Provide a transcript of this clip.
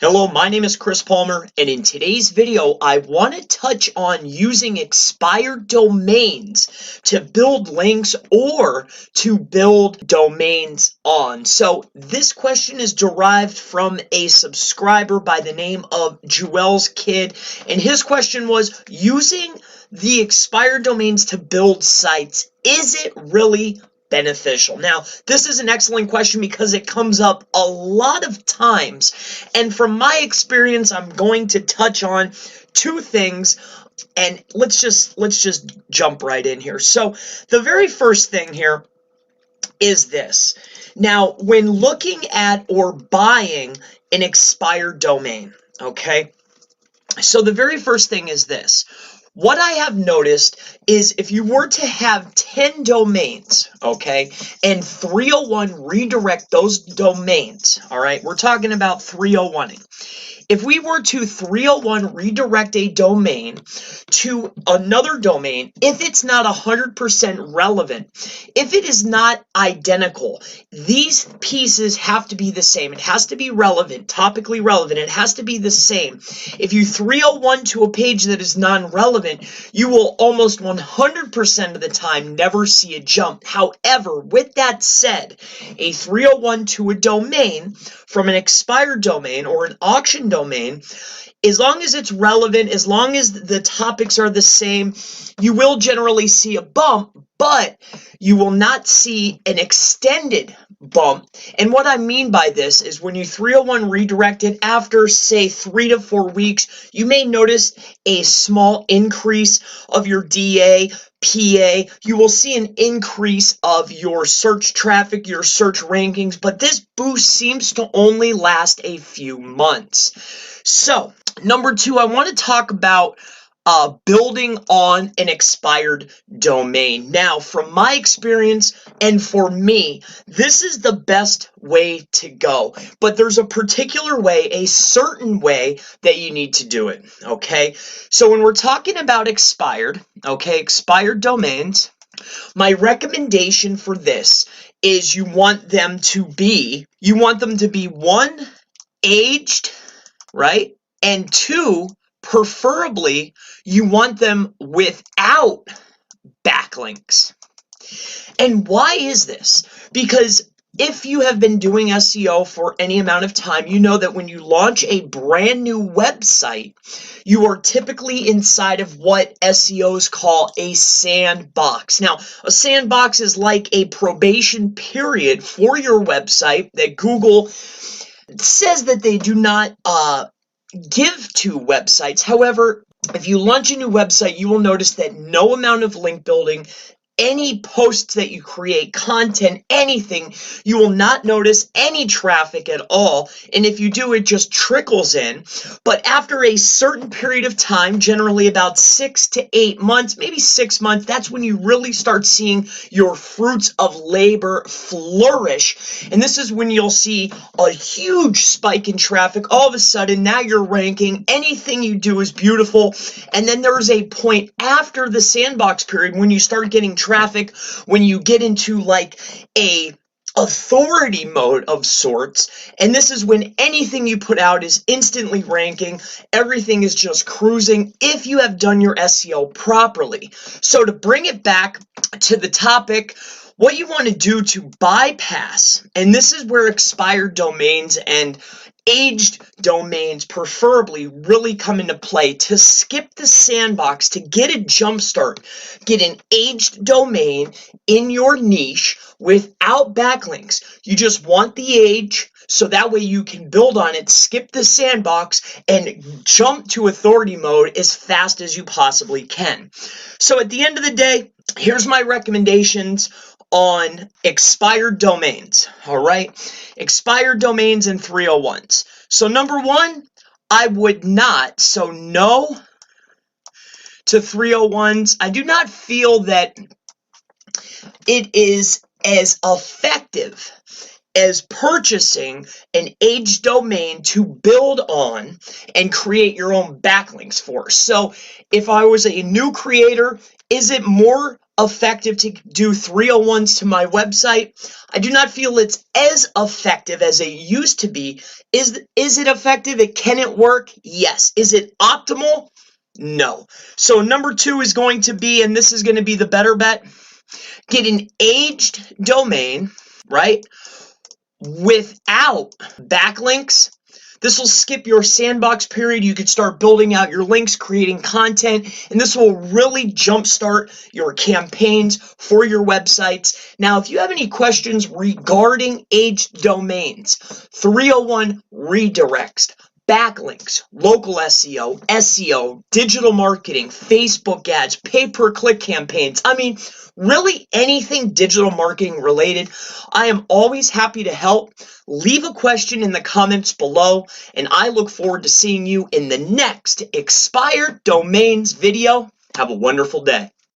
Hello, my name is Chris Palmer, and in today's video, I want to touch on using expired domains to build links or to build domains on. So this question is derived from a subscriber by the name of Jewel's Kid, and his question was, using the expired domains to build sites, is it really beneficial? Now, this is an excellent question because it comes up a lot of times, and from my experience, I'm going to touch on two things, and let's just jump right in here. So, the very first thing here is this. Now, when looking at or buying an expired domain, okay? So the very first thing is this. What I have noticed is if you were to have 10 domains, okay, and 301 redirect those domains, all right, we're talking about 301ing. If we were to 301 redirect a domain to another domain, if it's not 100% relevant, if it is not identical, these pieces have to be the same. It has to be relevant, topically relevant. It has to be the same. If you 301 to a page that is non-relevant, you will almost 100% of the time never see a jump. However, with that said, a 301 to a domain from an expired domain or an auction domain, as long as it's relevant, as long as the topics are the same, you will generally see a bump, but you will not see an extended bump. And what I mean by this is when you 301 redirect it after, say, 3 to 4 weeks, you may notice a small increase of your DA, PA. You will see an increase of your search traffic, your search rankings, but this boost seems to only last a few months. So, number two, I want to talk about building on an expired domain. Now, from my experience and for me, this is the best way to go. But there's a particular way, a certain way that you need to do it, okay? So when we're talking about expired domains, my recommendation for this is you want them to be one, aged, right? And two, preferably, you want them without backlinks. And why is this? Because if you have been doing SEO for any amount of time, you know that when you launch a brand new website, you are typically inside of what SEOs call a sandbox. Now, a sandbox is like a probation period for your website that Google says that they do not give to websites. However, if you launch a new website, you will notice that no amount of link building, any posts that you create, content, anything, you will not notice any traffic at all. And if you do, it just trickles in. But after a certain period of time, generally about 6 to 8 months, maybe 6 months, that's when you really start seeing your fruits of labor flourish. And this is when you'll see a huge spike in traffic. All of a sudden, now you're ranking. Anything you do is beautiful. And then there's a point after the sandbox period when you start getting traffic, when you get into like a authority mode of sorts, and this is when anything you put out is instantly ranking. Everything is just cruising if you have done your SEO properly. So to bring it back to the topic, what you want to do to bypass, and this is where expired domains and aged domains preferably really come into play, to skip the sandbox, to get a jump start, get an aged domain in your niche without backlinks. You just want the age, so that way you can build on it, skip the sandbox, and jump to authority mode as fast as you possibly can. So at the end of the day, here's my recommendations on expired domains, all right? Expired domains and 301s. So number one, I would not, so no to 301s. I do not feel that it is as effective as purchasing an aged domain to build on and create your own backlinks for. So if I was a new creator, is it more effective to do 301s to my website. I do not feel it's as effective as it used to be. Is it effective? Can it work? Yes. Is it optimal? No. So number 2 is going to be, and this is going to be the better bet, get an aged domain, right, without backlinks. This will skip your sandbox period. You could start building out your links, creating content, and this will really jumpstart your campaigns for your websites. Now, if you have any questions regarding aged domains, 301 redirects, backlinks, local SEO, digital marketing, Facebook ads, pay-per-click campaigns. I mean, really anything digital marketing related, I am always happy to help. Leave a question in the comments below, and I look forward to seeing you in the next expired domains video. Have a wonderful day.